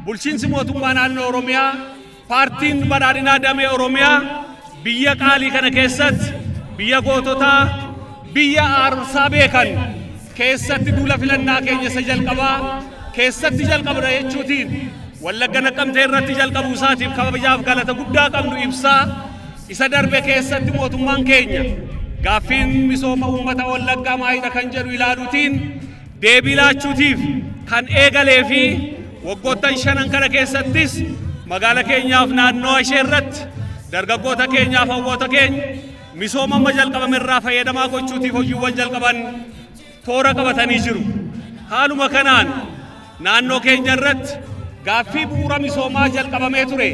bulchiinsi mootummaa naannoo Oromiyaa paartiin badhaadhinaa damee Oromiyaa biyya qaalii kana keessatti biyya goototaa biyya aarsaa beekan keessatti duula filannaa keenya isa jalqabaa keessatti jalqabna jechuutiin Wallagga Naqqamtee irratti jalqabuu isaatiif kabajaaf galata guddaa qabnu ibsaa isa darbe keessatti mootummaan keenya gaaffiin misooma uummata Wallaggaa maayidha kan jedhu ilaaluutiin deebii laachuutiif kan eegalee fi waggoottan shanan kana keessattis magaala keenyaaf naannoo ishee irratti dargaggoota keenyaaf hawwoota keenya misooma amma jalqabame irraa fayyadamaa gochuutiif hojiiwwan jalqaban toora qabatanii jiru. Haaluma kanaan naannoo keenya irratti gaaffii bu'uura misoomaa jalqabamee ture.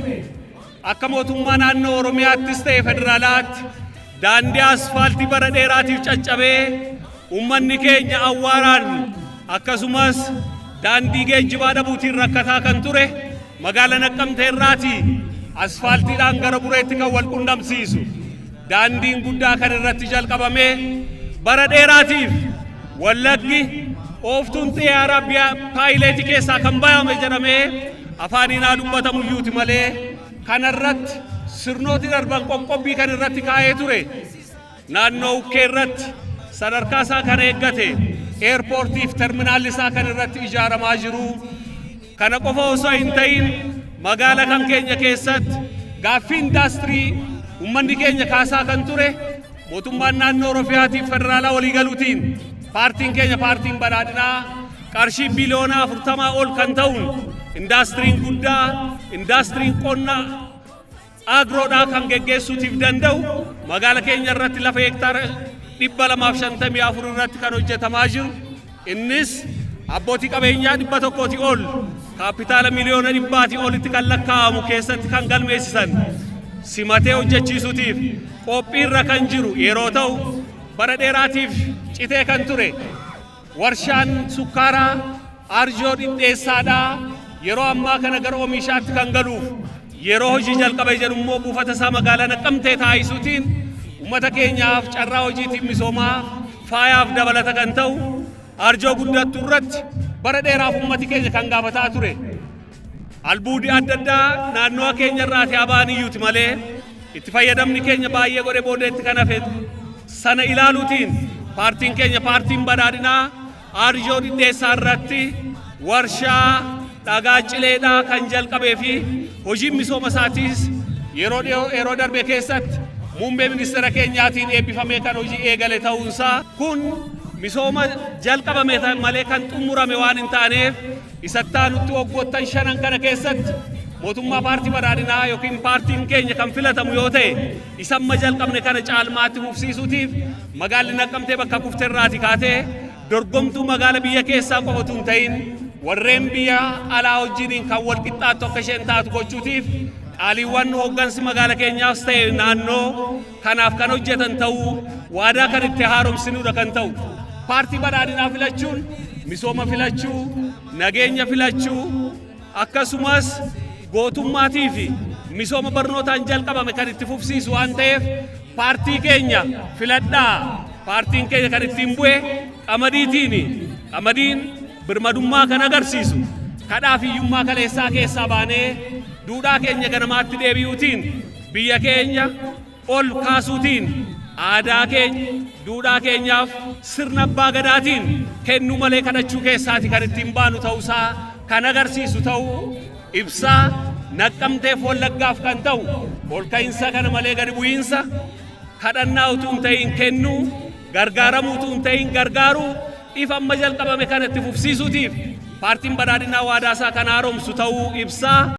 Akka mootummaa naannoo Oromiyaattis ta'e federaalaatti daandii asfaaltii bara dheeraatiif caccabee uummanni keenya awwaaraan akkasumas daandii geejjibaa dhabuutiin rakkataa kan ture magaala Naqqamtee irraati asfaaltiidhaan gara bureetti kan wal qunnamsiisu daandiin guddaa kan irratti jalqabamee bara dheeraatiif Wallaggi ooftuun xiyyaaraa biyya paayileetii keessaa kan bayame jedhamee afaaniin dubbatamu iyyuuti malee kanarratti sirnooti darban qoqqobbii kan irratti kaa'ee ture naannoo ukkee irratti sadarkaa isaa kan eeggate eerpoortiif terminaalli isaa kan irratti ijaaramaa jiru kana qofa osoo hin ta'in magaala kan keenya keessatti gaaffii indaastirii uummanni keenya kaasaa kan ture mootummaan naannoo Oromiyaatiif federaalaa walii galuutiin paartiin keenya paartiin badhaadhinaa qarshii biliyoona 40 ol kan ta'uun indaastiriin guddaa indaastiriin qonnaa agroodhaa kan geggeessuutiif danda'u magaala keenya irratti lafa hektaara 254 irratti kan hojjetamaa jiru innis abbootii qabeenyaa 100 ol kaapitaala miliyoona 100 olitti kan lakkaa'amu keessatti kan galmeessisan simatee hojjechiisuutiif qophiirra kan jiru yeroo ta'u bara dheeraatiif citee kan ture warshaan sukkaaraa arjoo dhidheessaadhaa yeroo ammaa kana gara oomishaatti kan galuuf yeroo hojii jalqabe jedhu immoo buufata isaa magaalaa Naqqamtee taasisuutiin uummata keenyaaf carraa hojiitiif misoomaa faayaaf dabalata kan ta'u arjoo guddattu irratti bara dheeraaf uummati keenya kan gaafataa ture albuudii adda addaa naannoo keenya irraati abaan iyyuuti malee itti fayyadamni keenya baay'ee godhe boodeetti kan hafe sana ilaaluutiin paartiin keenya paartiin badhaadhinaa arjoo dhidheessaa irratti warshaa dhagaa cileedhaa kan jalqabee fi hojiin misooma isaatiis yeroo darbe keessatti muummee ministeera keenyaatiin eebbifamee kan hojii eegale ta'uunsaa kun misooma jalqabame malee kan xumurame waan hin taaneef isattaanutti waggoottan shanan kana keessatti mootummaa paartii badhaadhinaa yookiin paartiin keenya kan filatamu yoo ta'e isamma jalqabne kana caalmaatti fufsiisuutiif magaalli Naqqamtee bakka kufteerraati kaatee dorgomtuu magaala biyya keessaa qofatu hin ta'in warreen biyya alaa wajjiniin kan wal qixxaattu akka isheen taatu gochuutiif qaaliiwwan hooggansi magaala keenyaas ta'e naannoo kanaaf kan hojjetan ta'uu waadaa kan itti haaromsinuudha kan ta'u paartii badhaadhinaa filachuun misooma filachuu nageenya filachuu akkasumas gootummaatii fi misooma barnootaan jalqabame kan itti fufsiisu waan ta'eef paartii keenya filadhaa paartiin keenya kan ittiin bu'e qamadiin birmadummaa kan agarsiisu kadhaaf hiyyummaa kaleessaa keessaa baanee duudhaa keenya ganamaatti deebi'uutiin biyya keenya ol kaasuutiin aadaa keenya duudhaa keenyaaf sirna abbaa gadaatiin kennuu malee kadhachuu keessaati kan ittiin baanu ta'uusaa kan agarsiisu ta'uu ibsaa Naqqamteef Wallaggaaf kan ta'u ol ka'iinsa kana malee gadi bu'iinsa kadhannaa utuu hin ta'in kennuu gargaaramuu utuu hin ta'in gargaaruu if amma jalqabame kan itti fufsiisuutiif paartiin badhaadhinaa waadaa isaa kan haaromsu ta'uu ibsaa.